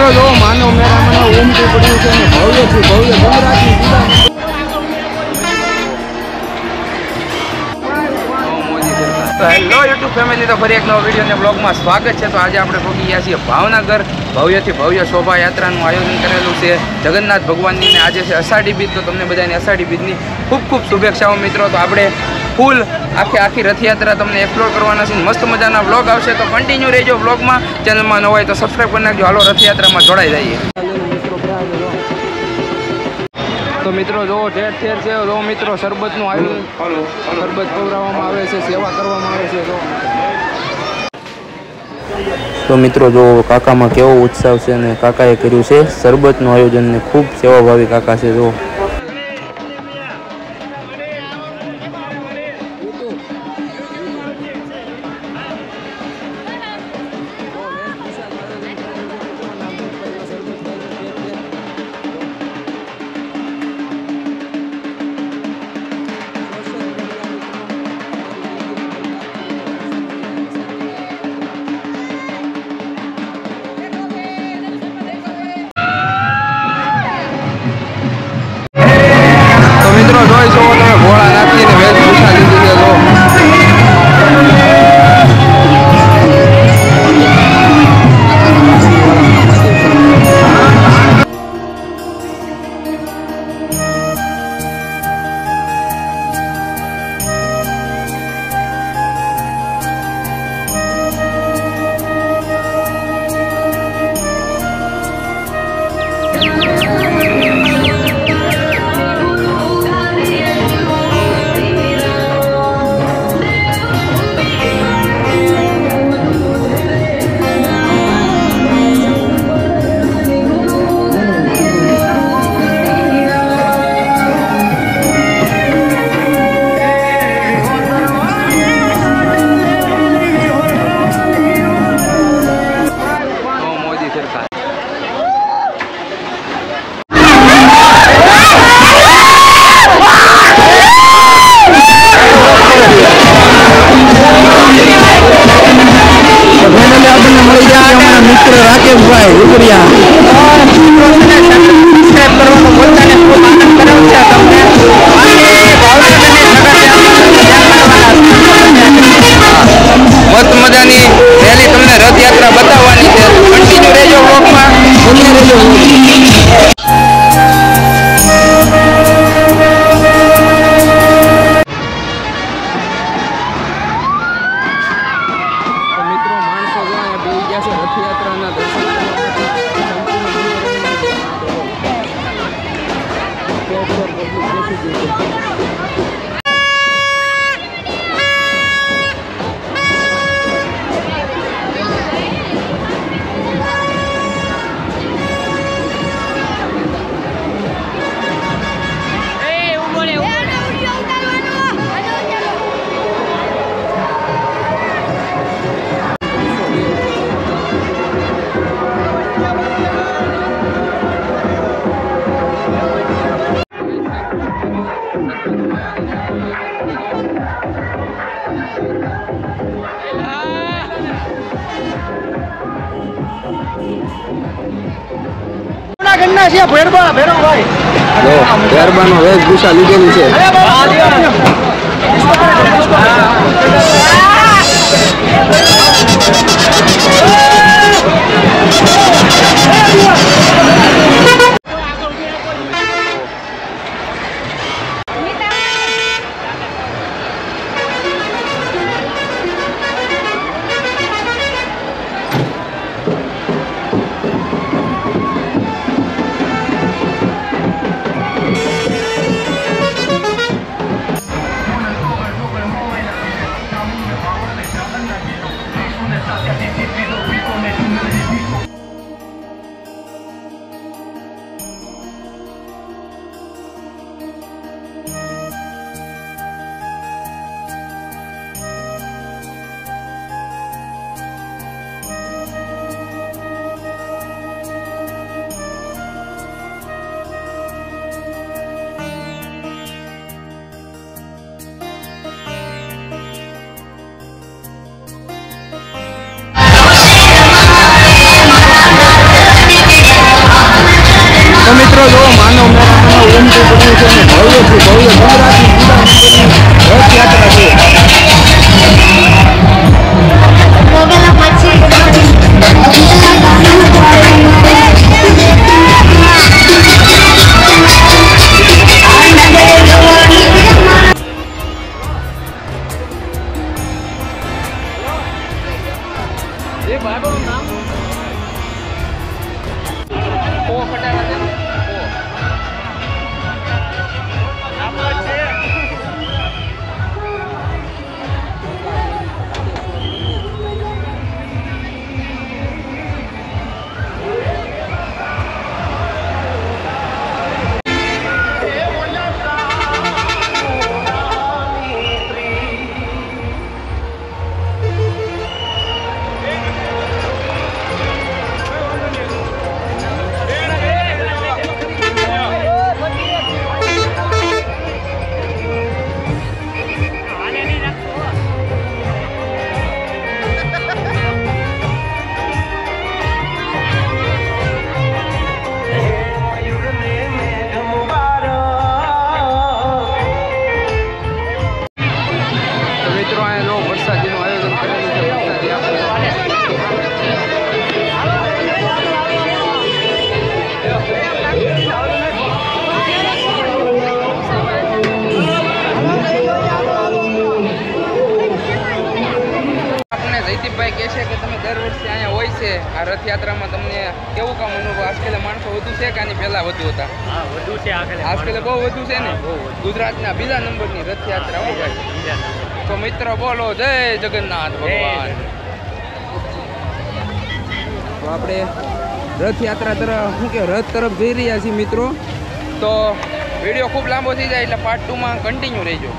મિત્રો જો માનવ મેળામાં ઉમટી પડ્યું છે અને ભવ્યથી ભવ્ય ગુજરાતની પૂજા હેલો યુટ્યુબ ફેમિલી, તો ફરી એક નવો વિડીયો અને બ્લોગમાં સ્વાગત છે. તો આજે આપણે પહોંચી ગયા છીએ ભાવનગર. ભવ્યથી ભવ્ય શોભાયાત્રાનું આયોજન કરેલું છે જગન્નાથ ભગવાનની. આજે છે અષાઢી બીજ, તો તમને બધાને અષાઢી બીજની ખૂબ ખૂબ શુભેચ્છાઓ મિત્રો. તો આપણે ફૂલ આખી રથયાત્રા તમને એક્સપ્લોર કરવાના છે. મસ્ત મજાના બ્લોગ આવશે, તો કન્ટિન્યુ રહેજો બ્લોગમાં. ચેનલમાં ન હોય તો સબસ્ક્રાઈબ કરી નાખજો. હાલો રથયાત્રામાં જોડાઈ જઈએ. તો મિત્રો જો ઠેર ઠેર છે. જો મિત્રો શરબતનું આયોજન, શરબત પીવડાવવામાં આવે છે, સેવા કરવામાં આવે છે. તો મિત્રો જો કાકામાં કેવો ઉત્સાહ છે અને કાકાએ કર્યું છે શરબતનું આયોજન ને ખૂબ સેવાભાવી કાકા છે. જો જોઈ છો તમે ઘોડા નાખીને વેશભૂષા લીધી છે. મસ્ત મજાની રેલી તમને રથયાત્રા બતાવવાની છે. કન્ટિન્યુ રહેજો બ્લોગમાં. મિત્રો માણસો જો અહીંયા બેસી ગયા છે રથયાત્રાના દર્શન ગરબાનો વેશભૂષા લીધેલી છે. એ ભાઈનું નામ ઓ ખટારા છે જયદીપભાઈ કહે છે કે તમે દર વર્ષે અહીંયા હોય છે આ રથયાત્રામાં તમને કેવું કામ અનુભવ આજકાલે માણસો વધુ છે કે આની પહેલા વધુ હતા? વધુ છે આજકાલે બહુ વધુ છે ને ગુજરાતના બીજા નંબરની રથયાત્રા હોય તો મિત્રો બોલો જય જગન્નાથ ભગવાન. તો આપણે રથયાત્રા તરફ શું કે રથ તરફ જઈ રહ્યા છીએ મિત્રો. તો વિડીયો ખૂબ લાંબો થઈ જાય એટલે પાર્ટ 2માં કન્ટિન્યુ રહેજો.